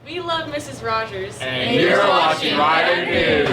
We love Mrs. Rodgers. And you're watching Rider News.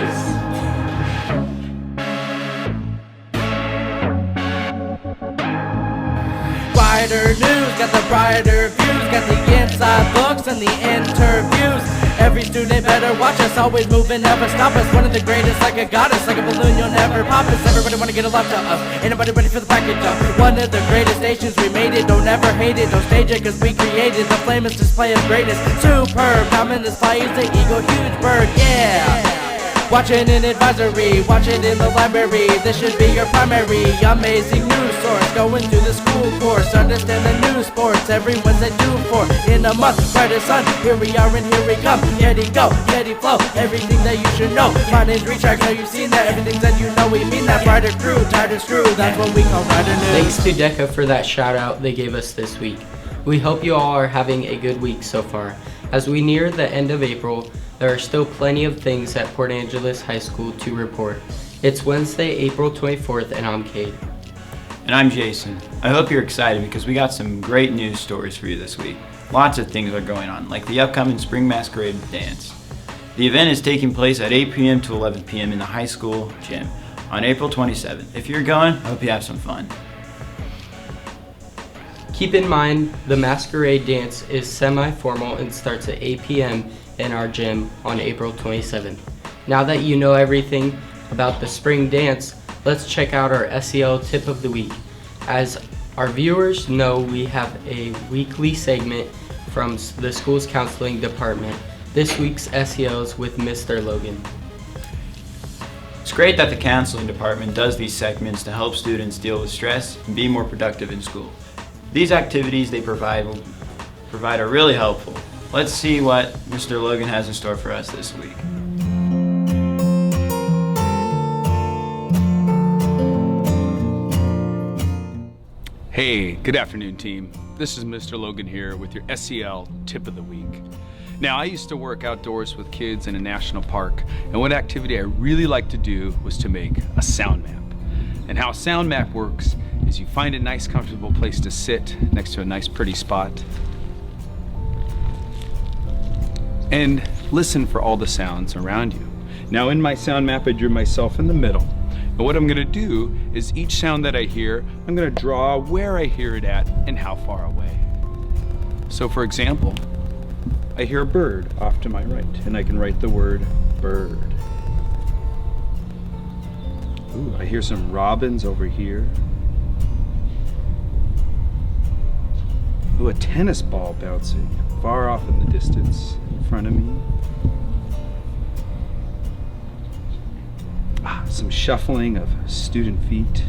Rider News, got the brighter views, got the inside looks and the interviews. Every student better watch us, always moving, never stop us. One of the greatest, like a goddess, like a balloon, you'll never pop us. Everybody wanna get a love to us, ain't nobody ready for the package up. One of the greatest stations, we made it, don't ever hate it, don't stage it, cause we created the famous display of greatness. Superb, diamond display is the eagle, huge bird, yeah. Watch it in advisory, watch it in the library. This should be your primary amazing news source. Going through the school course, understand the news sports. Every Wednesday 2-4 in a month. Brighter sun, here we are and here we come. Yeti go, Yeti flow, everything that you should know. My name's Retrax, know you've seen that. Everything that you know, we mean that. Brighter crew, tighter screw, that's what we call Rider News. Thanks to DECA for that shout out they gave us this week. We hope you all are having a good week so far. As we near the end of April, there are still plenty of things at Port Angeles High School to report. It's Wednesday, April 24th, and I'm Cade. And I'm Jason. I hope you're excited because we got some great news stories for you this week. Lots of things are going on, like the upcoming Spring Masquerade Dance. The event is taking place at 8 p.m. to 11 p.m. in the high school gym on April 27th. If you're going, I hope you have some fun. Keep in mind, the Masquerade Dance is semi-formal and starts at 8 p.m. in our gym on April 27th. Now that you know everything about the spring dance, let's check out our SEL tip of the week. As our viewers know, we have a weekly segment from the school's counseling department. This week's SEL is with Mr. Logan. It's great that the counseling department does these segments to help students deal with stress and be more productive in school. These activities they provide are really helpful. Let's see what Mr. Logan has in store for us this week. Hey, good afternoon, team. This is Mr. Logan here with your SEL tip of the week. Now, I used to work outdoors with kids in a national park, and one activity I really like to do was to make a sound map. And how a sound map works is you find a nice, comfortable place to sit next to a nice, pretty spot, and listen for all the sounds around you. Now in my sound map, I drew myself in the middle. And what I'm gonna do is each sound that I hear, I'm gonna draw where I hear it at and how far away. So for example, I hear a bird off to my right, and I can write the word bird. Ooh, I hear some robins over here. Ooh, a tennis ball bouncing far off in the distance in front of me. Some shuffling of student feet.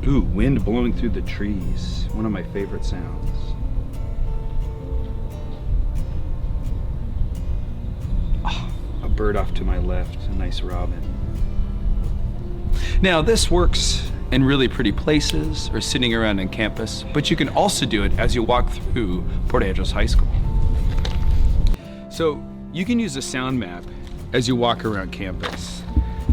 Ooh, wind blowing through the trees. One of my favorite sounds. A bird off to my left, a nice robin. Now this works in really pretty places or sitting around on campus, but you can also do it as you walk through Port Angeles High School. So you can use a sound map as you walk around campus.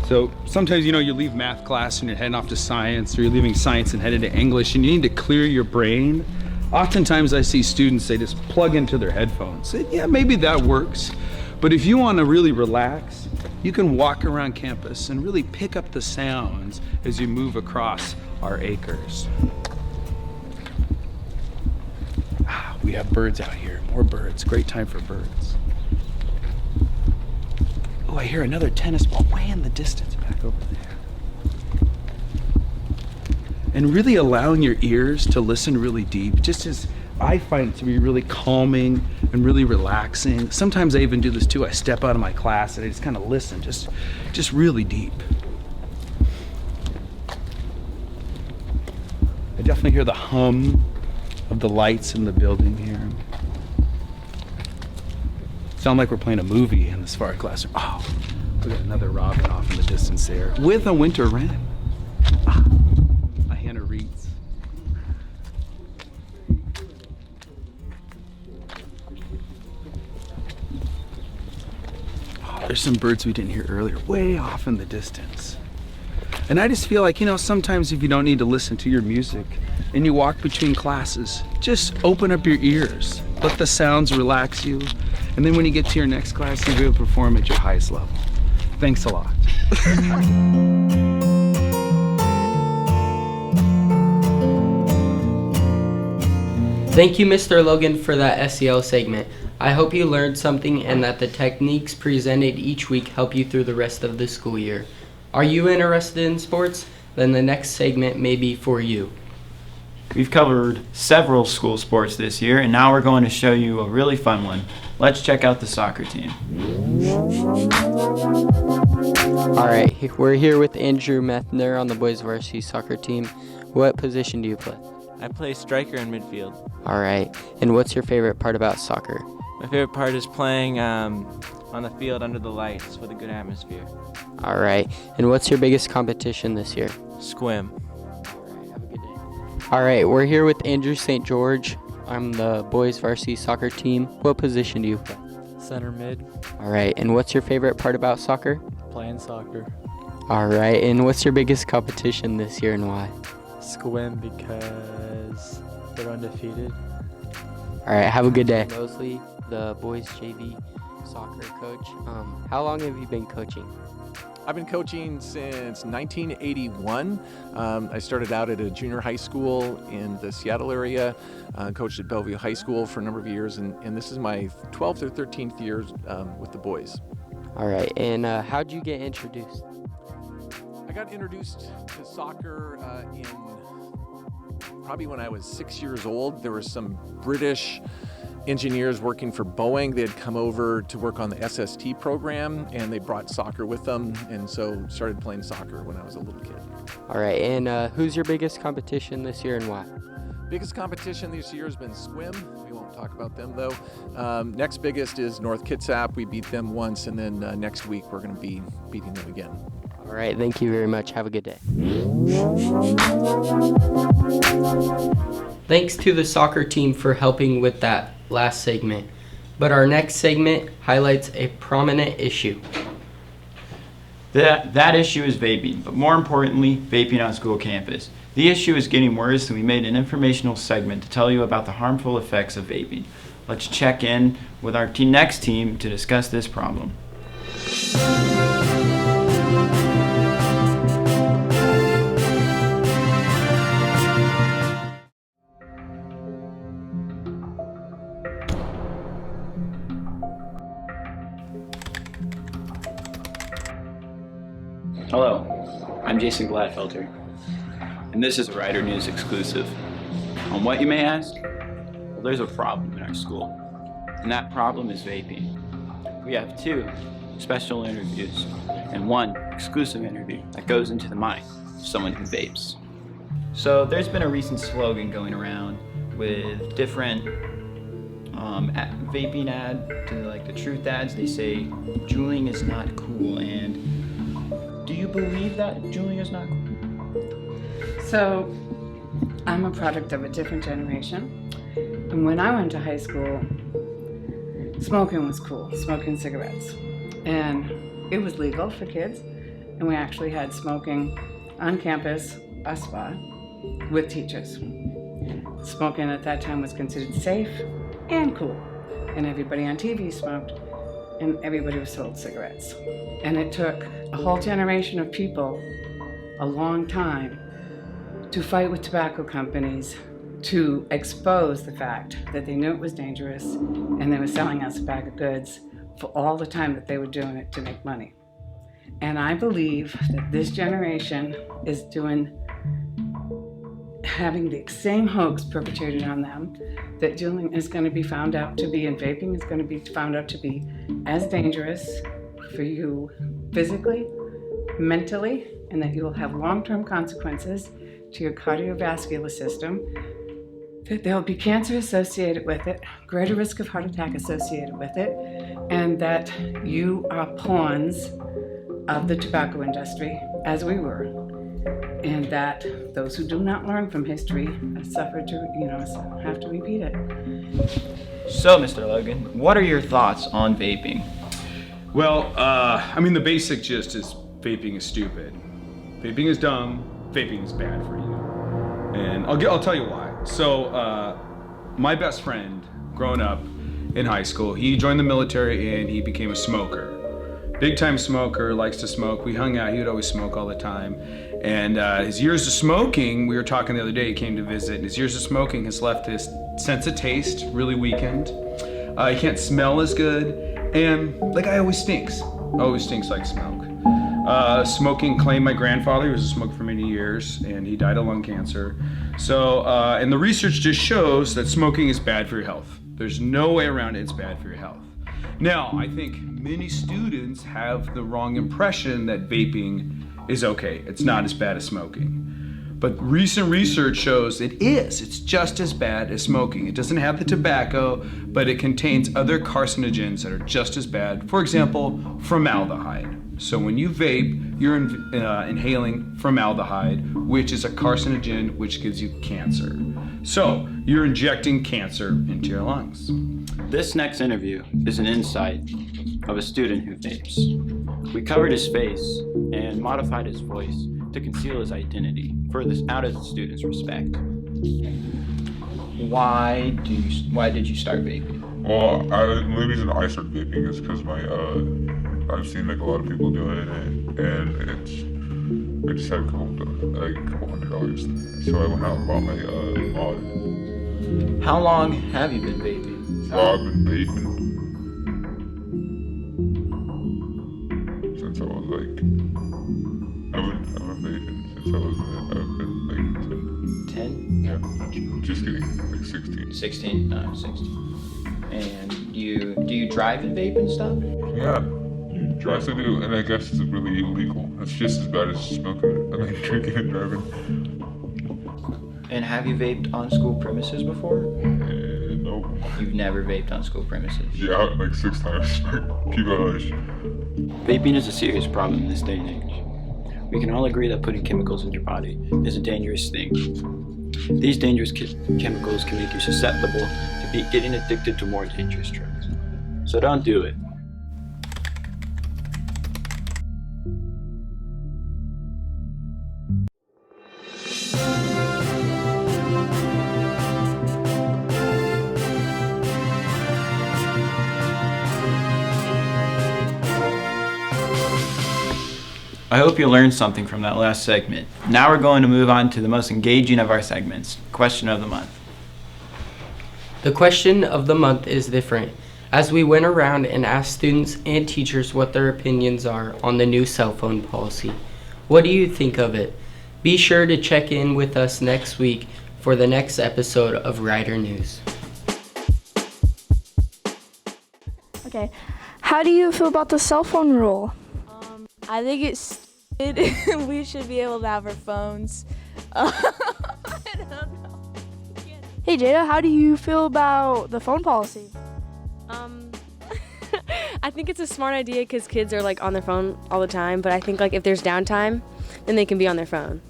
So sometimes, you leave math class and you're heading off to science, or you're leaving science and headed to English, and you need to clear your brain. Oftentimes I see students, they just plug into their headphones. And yeah, maybe that works. But if you want to really relax, you can walk around campus and really pick up the sounds as you move across our acres. We have birds out here, more birds, great time for birds. Oh, I hear another tennis ball way in the distance back over there. And really allowing your ears to listen really deep, just as I find it to be really calming and really relaxing. Sometimes I even do this too. I step out of my class and I just kind of listen, just really deep. I definitely hear the hum of the lights in the building here. Sound like we're playing a movie in this far classroom. Oh, we got another robin off in the distance there with a winter wren. A hen of reeds. There's some birds we didn't hear earlier, way off in the distance. And I just feel like, sometimes if you don't need to listen to your music and you walk between classes, just open up your ears. Let the sounds relax you. And then when you get to your next class, you'll be able to perform at your highest level. Thanks a lot. Thank you, Mr. Logan, for that SEL segment. I hope you learned something and that the techniques presented each week help you through the rest of the school year. Are you interested in sports? Then the next segment may be for you. We've covered several school sports this year, and now we're going to show you a really fun one. Let's check out the soccer team. All right, we're here with Andrew Methner on the boys varsity soccer team. What position do you play? I play striker in midfield. All right, and what's your favorite part about soccer? My favorite part is playing on the field under the lights with a good atmosphere. All right, and what's your biggest competition this year? Squim. All right, we're here with Andrew St. George. I'm the boys varsity soccer team. What position do you play? Center mid. All right, and what's your favorite part about soccer? Playing soccer. All right, and what's your biggest competition this year and why? Squim because they're undefeated. All right, have a good day. Mosley, the boys JV soccer coach. How long have you been coaching? I've been coaching since 1981. I started out at a junior high school in the Seattle area, coached at Bellevue High School for a number of years, and this is my 12th or 13th year with the boys. All right, and how'd you get introduced? I got introduced to soccer in probably when I was 6 years old. There were some British engineers working for Boeing. They had come over to work on the SST program, and they brought soccer with them, and so started playing soccer when I was a little kid. All right, and who's your biggest competition this year and why? Biggest competition this year has been Squim. We won't talk about them though. Next biggest is North Kitsap. We beat them once, and then next week we're going to be beating them again. All right, thank you very much. Have a good day. Thanks to the soccer team for helping with that last segment. But our next segment highlights a prominent issue. That issue is vaping, but more importantly, vaping on school campus. The issue is getting worse, and we made an informational segment to tell you about the harmful effects of vaping. Let's check in with our next team to discuss this problem. Hello, I'm Jason Gladfelter, and this is a Rider News exclusive. On what, you may ask? Well, there's a problem in our school, and that problem is vaping. We have 2 special interviews and 1 exclusive interview that goes into the mind of someone who vapes. So there's been a recent slogan going around with different vaping ad to like the truth ads. They say juuling is not cool, and do you believe that juuling is not cool? So, I'm a product of a different generation. And when I went to high school, smoking was cool, smoking cigarettes. And it was legal for kids. And we actually had smoking on campus, a spot, with teachers. Smoking at that time was considered safe and cool. And everybody on TV smoked, and everybody was sold cigarettes. And it took a whole generation of people a long time to fight with tobacco companies to expose the fact that they knew it was dangerous and they were selling us a bag of goods for all the time that they were doing it to make money. And I believe that this generation is having the same hoax perpetrated on them, that juuling is going to be found out to be, and vaping is going to be found out to be as dangerous for you physically, mentally, and that you will have long-term consequences to your cardiovascular system, that there will be cancer associated with it, greater risk of heart attack associated with it, and that you are pawns of the tobacco industry, as we were, and that those who do not learn from history suffer to, have to repeat it. So, Mr. Logan, what are your thoughts on vaping? Well, the basic gist is vaping is stupid. Vaping is dumb. Vaping is bad for you. And I'll tell you why. So my best friend growing up in high school, he joined the military and he became a smoker. Big time smoker, likes to smoke. We hung out, he would always smoke all the time. And his years of smoking, we were talking the other day, he came to visit, and his years of smoking has left his sense of taste really weakened. He can't smell as good, and the guy always stinks. Always stinks like smoke. Smoking claimed my grandfather, he was a smoker for many years, and he died of lung cancer. So, and the research just shows that smoking is bad for your health. There's no way around it, it's bad for your health. Now, I think many students have the wrong impression that vaping is okay. It's not as bad as smoking. But recent research shows it is. It's just as bad as smoking. It doesn't have the tobacco, but it contains other carcinogens that are just as bad. For example, formaldehyde. So when you vape, you're inhaling formaldehyde, which is a carcinogen which gives you cancer. So you're injecting cancer into your lungs. This next interview is an insight of a student who vapes. We covered his face and modified his voice to conceal his identity out of the student's respect. Why did you start vaping? Well, the reason I started vaping is because I've seen like a lot of people doing it, and I just had a couple $100, so I went out and bought my mod. How long have you been vaping? I've been vaping since I was like, I've been vaping since I've been like 10? Yeah, just kidding, like 16. 16? No, 16. And do you drive and vape and stuff? Yeah. Yes, I do, and I guess it's really illegal. It's just as bad as smoking, like drinking and driving. And have you vaped on school premises before? No. You've never vaped on school premises? Yeah, like 6 times. Keep it hush. Vaping is a serious problem in this day and age. We can all agree that putting chemicals in your body is a dangerous thing. These dangerous chemicals can make you susceptible to getting addicted to more dangerous drugs. So don't do it. I hope you learned something from that last segment. Now we're going to move on to the most engaging of our segments, Question of the Month. The question of the month is different, as we went around and asked students and teachers what their opinions are on the new cell phone policy. What do you think of it? Be sure to check in with us next week for the next episode of Rider News. Okay, how do you feel about the cell phone rule? I think it's stupid. We should be able to have our phones. I don't know. Hey Jada, how do you feel about the phone policy? I think it's a smart idea because kids are like on their phone all the time, but I think like if there's downtime, then they can be on their phone.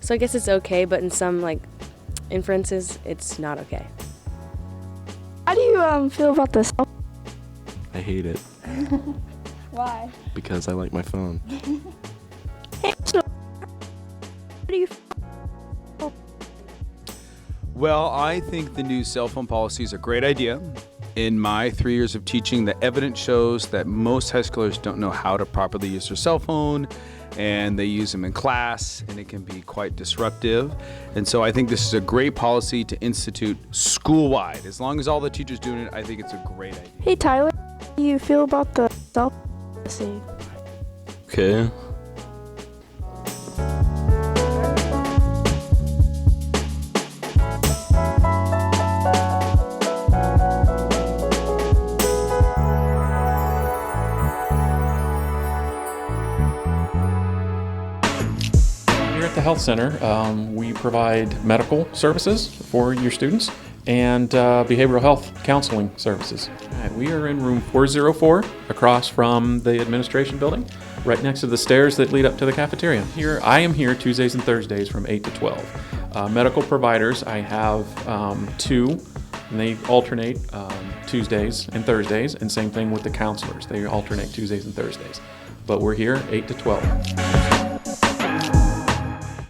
So I guess it's okay, but in some like inferences, it's not okay. How do you feel about the cell phone? I hate it. Why? Because I like my phone. Hey, so how do you feel? Well, I think the new cell phone policy is a great idea. In my 3 years of teaching, the evidence shows that most high schoolers don't know how to properly use their cell phone, and they use them in class, and it can be quite disruptive. And so I think this is a great policy to institute school-wide. As long as all the teachers doing it, I think it's a great idea. Hey Tyler, how do you feel about the cell phone policy? Okay. Here at the Health Center, we provide medical services for your students and behavioral health counseling services. All right, we are in room 404 across from the administration building, right next to the stairs that lead up to the cafeteria. I am here Tuesdays and Thursdays from 8 to 12. Medical providers, I have 2, and they alternate Tuesdays and Thursdays, and same thing with the counselors. They alternate Tuesdays and Thursdays. But we're here 8 to 12.